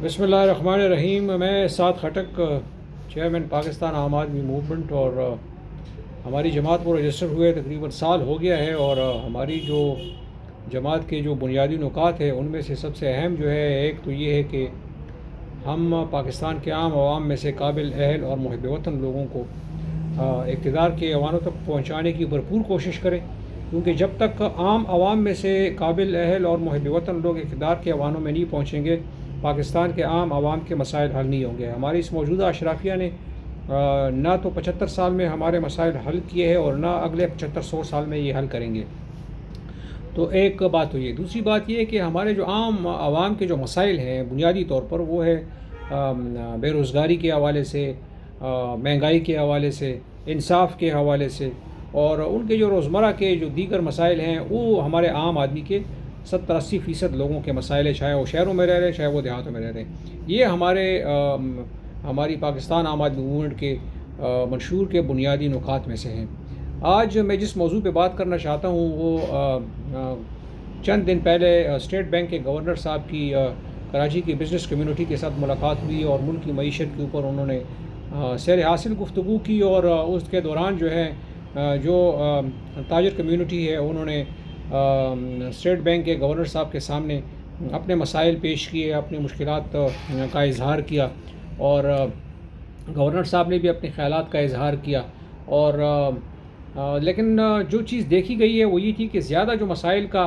بسم اللہ الرحمن الرحیم۔ میں سعد خٹک، چیئرمین پاکستان عام آدمی موومنٹ، اور ہماری جماعت کو رجسٹر ہوئے تقریباً سال ہو گیا ہے، اور ہماری جو جماعت کے جو بنیادی نکات ہیں ان میں سے سب سے اہم جو ہے ایک تو یہ ہے کہ ہم پاکستان کے عام عوام میں سے قابل اہل اور محب وطن لوگوں کو اقتدار کے ایوانوں تک پہنچانے کی بھرپور کوشش کریں، کیونکہ جب تک عام عوام میں سے قابل اہل اور محب وطن لوگ اقتدار کے ایوانوں میں نہیں پہنچیں گے، پاکستان کے عام عوام کے مسائل حل نہیں ہوں گے۔ ہماری اس موجودہ اشرافیہ نے نہ تو 75 سال میں ہمارے مسائل حل کیے ہیں اور نہ اگلے 75-100 سال میں یہ حل کریں گے۔ تو ایک بات ہوئی ہے۔ دوسری بات یہ ہے کہ ہمارے جو عام عوام کے جو مسائل ہیں بنیادی طور پر وہ ہے بے روزگاری کے حوالے سے، مہنگائی کے حوالے سے، انصاف کے حوالے سے، اور ان کے جو روزمرہ کے جو دیگر مسائل ہیں وہ ہمارے عام آدمی کے 70-80% لوگوں کے مسائل ہیں، چاہے وہ شہروں میں رہ رہے ہیں چاہے وہ دیہاتوں میں رہ رہے ہیں۔ یہ ہماری پاکستان عام آدمی موومنٹ کے منشور کے بنیادی نکات میں سے ہیں۔ آج میں جس موضوع پہ بات کرنا چاہتا ہوں وہ چند دن پہلے اسٹیٹ بینک کے گورنر صاحب کی کراچی کی بزنس کمیونٹی کے ساتھ ملاقات ہوئی، اور ملک کی معیشت کے اوپر انہوں نے سیر حاصل گفتگو کی، اور اس کے دوران جو ہے جو تاجر کمیونٹی ہے انہوں نے اسٹیٹ بینک کے گورنر صاحب کے سامنے اپنے مسائل پیش کیے، اپنی مشکلات کا اظہار کیا، اور گورنر صاحب نے بھی اپنے خیالات کا اظہار کیا، اور لیکن جو چیز دیکھی گئی ہے وہ یہ تھی کہ زیادہ جو مسائل کا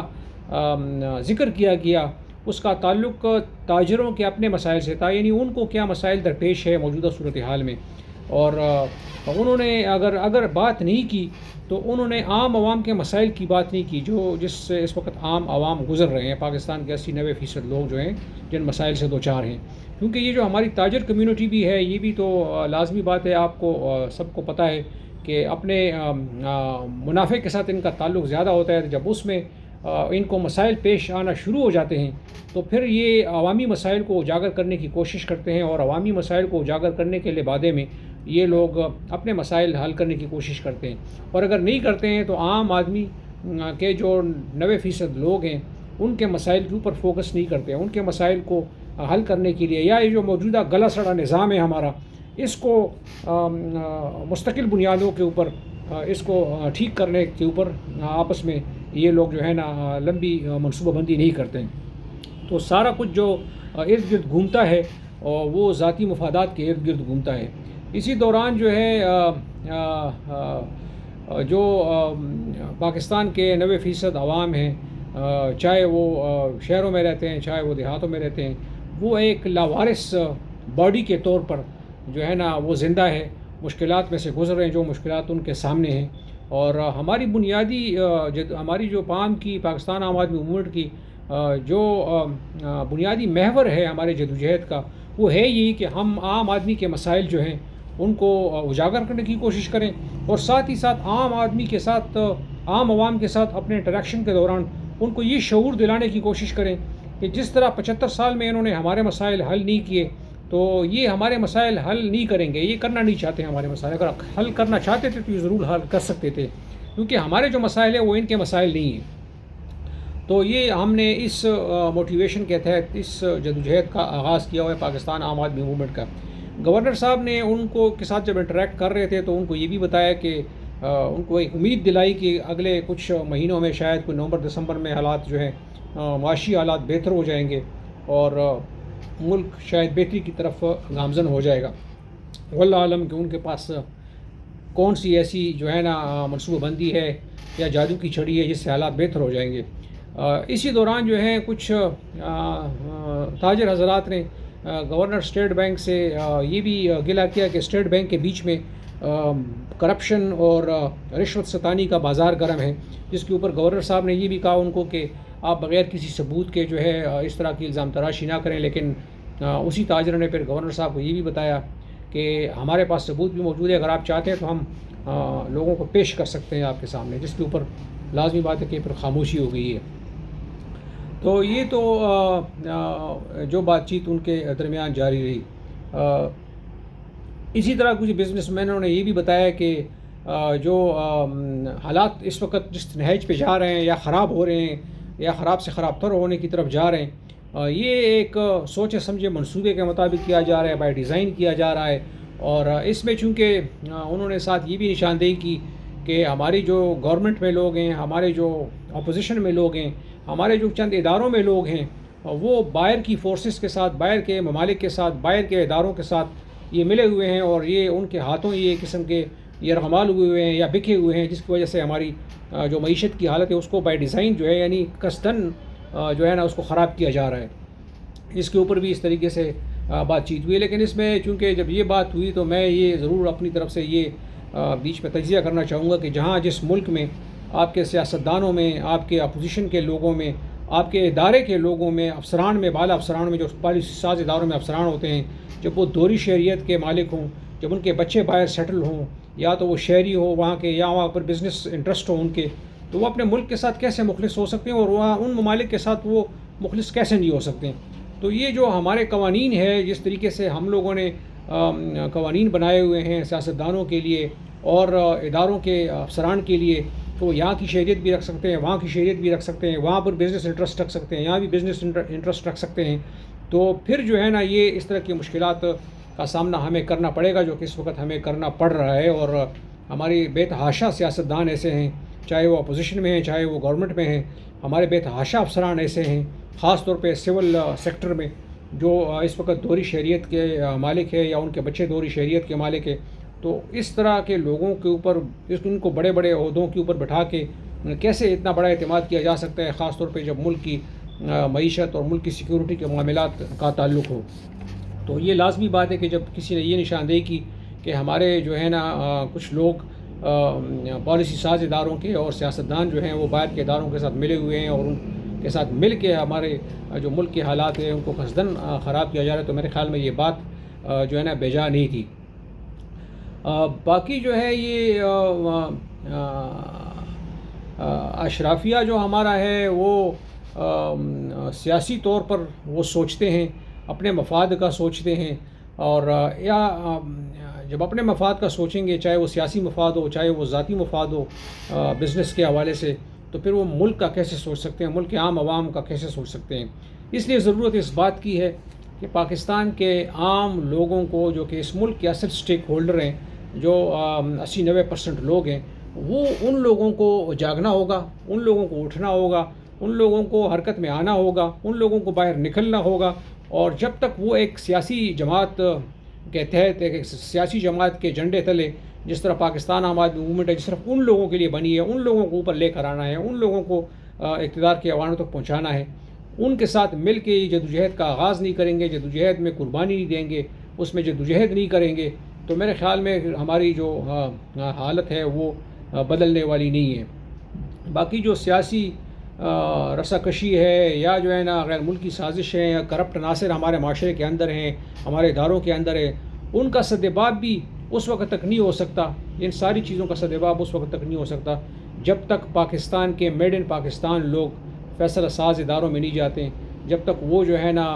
ذکر کیا گیا اس کا تعلق تاجروں کے اپنے مسائل سے تھا، یعنی ان کو کیا مسائل درپیش ہے موجودہ صورتحال میں، اور انہوں نے اگر بات نہیں کی تو انہوں نے عام عوام کے مسائل کی بات نہیں کی جس سے اس وقت عام عوام گزر رہے ہیں، پاکستان کے 80-90% لوگ جو ہیں جن مسائل سے دوچار ہیں۔ کیونکہ یہ جو ہماری تاجر کمیونٹی بھی ہے یہ بھی تو لازمی بات ہے، آپ کو سب کو پتہ ہے کہ اپنے منافع کے ساتھ ان کا تعلق زیادہ ہوتا ہے۔ جب اس میں ان کو مسائل پیش آنا شروع ہو جاتے ہیں تو پھر یہ عوامی مسائل کو اجاگر کرنے کی کوشش کرتے ہیں، اور عوامی مسائل کو اجاگر کرنے کے لبادے میں یہ لوگ اپنے مسائل حل کرنے کی کوشش کرتے ہیں، اور اگر نہیں کرتے ہیں تو عام آدمی کے جو 90% لوگ ہیں ان کے مسائل کے اوپر فوکس نہیں کرتے ہیں، ان کے مسائل کو حل کرنے کے لیے، یا یہ جو موجودہ گلا سڑا نظام ہے ہمارا اس کو مستقل بنیادوں کے اوپر اس کو ٹھیک کرنے کے اوپر آپس میں یہ لوگ جو ہے نا لمبی منصوبہ بندی نہیں کرتے ہیں۔ تو سارا کچھ جو ارد گرد گھومتا ہے وہ ذاتی مفادات کے ارد گرد گھومتا ہے۔ اسی دوران جو ہے جو پاکستان کے 90% عوام ہیں، چاہے وہ شہروں میں رہتے ہیں چاہے وہ دیہاتوں میں رہتے ہیں، وہ ایک لاوارث باڈی کے طور پر جو ہے نا وہ زندہ ہے، مشکلات میں سے گزر رہے ہیں جو مشکلات ان کے سامنے ہیں، اور ہماری بنیادی ہماری جو پاکستان عام آدمی موومنٹ کی جو بنیادی محور ہے ہمارے جدوجہد کا، وہ ہے یہی کہ ہم عام آدمی کے مسائل جو ہیں ان کو اجاگر کرنے کی کوشش کریں، اور ساتھ ہی ساتھ عام آدمی کے ساتھ عام عوام کے ساتھ اپنے انٹریکشن کے دوران ان کو یہ شعور دلانے کی کوشش کریں کہ جس طرح 75 سال میں انہوں نے ہمارے مسائل حل نہیں کیے تو یہ ہمارے مسائل حل نہیں کریں گے، یہ کرنا نہیں چاہتے ہیں ہمارے مسائل۔ اگر حل کرنا چاہتے تھے تو یہ ضرور حل کر سکتے تھے، کیونکہ ہمارے جو مسائل ہیں وہ ان کے مسائل نہیں ہیں۔ تو یہ ہم نے اس موٹیویشن کے تحت اس جدوجہد کا آغاز کیا ہوا ہے پاکستان عام آدمی موومنٹ کا۔ گورنر صاحب نے ان کو کے ساتھ جب انٹریکٹ کر رہے تھے تو ان کو یہ بھی بتایا کہ ان کو ایک امید دلائی کہ اگلے کچھ مہینوں میں شاید کوئی نومبر-دسمبر میں حالات جو ہیں معاشی حالات بہتر ہو جائیں گے، اور ملک شاید بہتری کی طرف گامزن ہو جائے گا۔ واللہ عالم کہ ان کے پاس کون سی ایسی جو ہے نا منصوبہ بندی ہے یا جادو کی چھڑی ہے جس سے حالات بہتر ہو جائیں گے۔ اسی دوران جو ہے کچھ تاجر حضرات نے گورنر اسٹیٹ بینک سے یہ بھی گلہ کیا کہ اسٹیٹ بینک کے بیچ میں کرپشن اور رشوت ستانی کا بازار گرم ہے، جس کے اوپر گورنر صاحب نے یہ بھی کہا ان کو کہ آپ بغیر کسی ثبوت کے جو ہے اس طرح کی الزام تراشی نہ کریں، لیکن اسی تاجر نے پھر گورنر صاحب کو یہ بھی بتایا کہ ہمارے پاس ثبوت بھی موجود ہے، اگر آپ چاہتے ہیں تو ہم لوگوں کو پیش کر سکتے ہیں آپ کے سامنے، جس کے اوپر لازمی بات ہے کہ پھر خاموشی ہو گئی ہے۔ تو یہ تو جو بات چیت ان کے درمیان جاری رہی۔ اسی طرح کچھ بزنس مینوں نے یہ بھی بتایا کہ جو حالات اس وقت جس نہج پہ جا رہے ہیں یا خراب ہو رہے ہیں یا خراب سے خراب تر ہونے کی طرف جا رہے ہیں، یہ ایک سوچے سمجھے منصوبے کے مطابق کیا جا رہا ہے، بائی ڈیزائن کیا جا رہا ہے، اور اس میں چونکہ انہوں نے ساتھ یہ بھی نشاندہی کی کہ ہماری جو گورنمنٹ میں لوگ ہیں، ہمارے جو اپوزیشن میں لوگ ہیں، ہمارے جو چند اداروں میں لوگ ہیں، وہ باہر کی فورسز کے ساتھ، باہر کے ممالک کے ساتھ، باہر کے اداروں کے ساتھ یہ ملے ہوئے ہیں، اور یہ ان کے ہاتھوں یہ قسم کے یرغمال ہوئے ہیں یا بکھے ہوئے ہیں، جس کی وجہ سے ہماری جو معیشت کی حالت ہے اس کو بائی ڈیزائن جو ہے یعنی قصداً جو ہے نا اس کو خراب کیا جا رہا ہے۔ اس کے اوپر بھی اس طریقے سے بات چیت ہوئی، لیکن اس میں چونکہ جب یہ بات ہوئی تو میں یہ ضرور اپنی طرف سے یہ بیچ میں تجزیہ کرنا چاہوں گا کہ جہاں جس ملک میں آپ کے سیاستدانوں میں، آپ کے اپوزیشن کے لوگوں میں، آپ کے ادارے کے لوگوں میں، افسران میں، بالا افسران میں، جو پالیسی ساز اداروں میں افسران ہوتے ہیں، جب وہ دوہری شہریت کے مالک ہوں، جب ان کے بچے باہر سیٹل ہوں، یا تو وہ شہری ہو وہاں کے، یا وہاں پر بزنس انٹرسٹ ہو ان کے، تو وہ اپنے ملک کے ساتھ کیسے مخلص ہو سکتے ہیں، اور وہاں ان ممالک کے ساتھ وہ مخلص کیسے نہیں ہو سکتے ہیں۔ تو یہ جو ہمارے قوانین ہے، جس طریقے سے ہم لوگوں نے قوانین بنائے ہوئے ہیں سیاستدانوں کے لیے اور اداروں کے افسران کے لیے، تو وہ یہاں کی شہریت بھی رکھ سکتے ہیں، وہاں کی شہریت بھی رکھ سکتے ہیں، وہاں پر بزنس انٹرسٹ رکھ سکتے ہیں، یہاں بھی بزنس انٹرسٹ رکھ سکتے ہیں، تو پھر جو ہے نا یہ اس طرح کی مشکلات کا سامنا ہمیں کرنا پڑے گا، جو کہ اس وقت ہمیں کرنا پڑ رہا ہے۔ اور ہماری بے تحاشا سیاستدان ایسے ہیں، چاہے وہ اپوزیشن میں ہیں، چاہے وہ گورنمنٹ میں ہیں، ہمارے بے تحاشا افسران ایسے ہیں، خاص طور پہ سول سیکٹر میں، جو اس وقت دوہری شہریت کے مالک ہے یا ان کے بچے دوہری شہریت کے مالک ہے۔ تو اس طرح کے لوگوں کے اوپر ان کو بڑے بڑے عہدوں کے اوپر بٹھا کے کیسے اتنا بڑا اعتماد کیا جا سکتا ہے، خاص طور پہ جب ملک کی معیشت اور ملک کی سیکیورٹی کے معاملات کا تعلق ہو۔ تو یہ لازمی بات ہے کہ جب کسی نے یہ نشاندہی کی کہ ہمارے جو ہے نا کچھ لوگ پالیسی ساز اداروں کے اور سیاستدان جو ہیں وہ باہر کے اداروں کے ساتھ ملے ہوئے ہیں، اور ان کے ساتھ مل کے ہمارے جو ملک کے حالات ہیں ان کو قصداً خراب کیا جا رہا ہے، تو میرے خیال میں یہ بات جو ہے نا بیجا نہیں تھی۔ باقی جو ہے یہ اشرافیہ جو ہمارا ہے وہ سیاسی طور پر وہ سوچتے ہیں، اپنے مفاد کا سوچتے ہیں، اور یا جب اپنے مفاد کا سوچیں گے، چاہے وہ سیاسی مفاد ہو، چاہے وہ ذاتی مفاد ہو بزنس کے حوالے سے، تو پھر وہ ملک کا کیسے سوچ سکتے ہیں، ملک کے عام عوام کا کیسے سوچ سکتے ہیں۔ اس لیے ضرورت اس بات کی ہے کہ پاکستان کے عام لوگوں کو، جو کہ اس ملک کے اصل سٹیک ہولڈر ہیں، جو 80-90% لوگ ہیں، وہ ان لوگوں کو جاگنا ہوگا، ان لوگوں کو اٹھنا ہوگا، ان لوگوں کو حرکت میں آنا ہوگا، ان لوگوں کو باہر نکلنا ہوگا، اور جب تک وہ ایک سیاسی جماعت کے تحت، ایک سیاسی جماعت کے جھنڈے تلے، جس طرح پاکستان عام آدمی موومنٹ ہے، جس طرح ان لوگوں کے لیے بنی ہے، ان لوگوں کو اوپر لے کر آنا ہے، ان لوگوں کو اقتدار کے ایوانوں تک پہنچانا ہے، ان کے ساتھ مل کے جدوجہد کا آغاز نہیں کریں گے، جدوجہد میں قربانی نہیں دیں گے، اس میں جدوجہد نہیں کریں گے، تو میرے خیال میں ہماری جو حالت ہے وہ بدلنے والی نہیں ہے۔ باقی جو سیاسی رساکشی ہے یا جو ہے نا غیر ملکی سازشیں یا کرپٹ عناصر ہمارے معاشرے کے اندر ہیں، ہمارے اداروں کے اندر ہیں، ان کا سدباب بھی اس وقت تک نہیں ہو سکتا، ان ساری چیزوں کا سدباب اس وقت تک نہیں ہو سکتا جب تک پاکستان کے میڈ ان پاکستان لوگ فیصلہ ساز اداروں میں نہیں جاتے، جب تک وہ جو ہے نا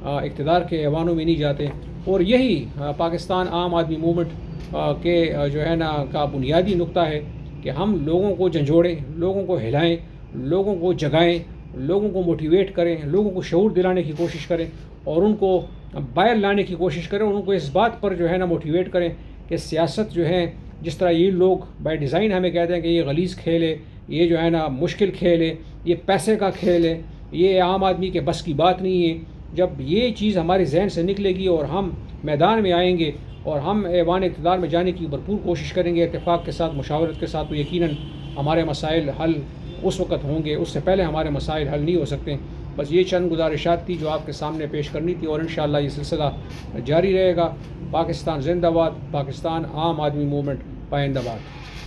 اقتدار کے ایوانوں میں نہیں جاتے۔ اور یہی پاکستان عام آدمی موومنٹ کے جو ہے نا کا بنیادی نقطہ ہے کہ ہم لوگوں کو جھنجھوڑیں، لوگوں کو ہلائیں، لوگوں کو جگائیں، لوگوں کو موٹیویٹ کریں، لوگوں کو شعور دلانے کی کوشش کریں، اور ان کو باہر لانے کی کوشش کریں، اور ان کو اس بات پر جو ہے نا موٹیویٹ کریں کہ سیاست جو ہے، جس طرح یہ لوگ بائی ڈیزائن ہمیں کہتے ہیں کہ یہ غلیظ کھیل ہے، یہ جو ہے نا مشکل کھیل ہے، یہ پیسے کا کھیل ہے، یہ عام آدمی کے بس کی بات نہیں ہے۔ جب یہ چیز ہمارے ذہن سے نکلے گی اور ہم میدان میں آئیں گے اور ہم ایوان اقتدار میں جانے کی بھرپور کوشش کریں گے اتفاق کے ساتھ، مشاورت کے ساتھ، تو یقیناً ہمارے مسائل حل اس وقت ہوں گے، اس سے پہلے ہمارے مسائل حل نہیں ہو سکتے۔ بس یہ چند گزارشات تھی جو آپ کے سامنے پیش کرنی تھی، اور انشاءاللہ یہ سلسلہ جاری رہے گا۔ پاکستان زندہ باد، پاکستان عام آدمی موومنٹ پائندہ باد۔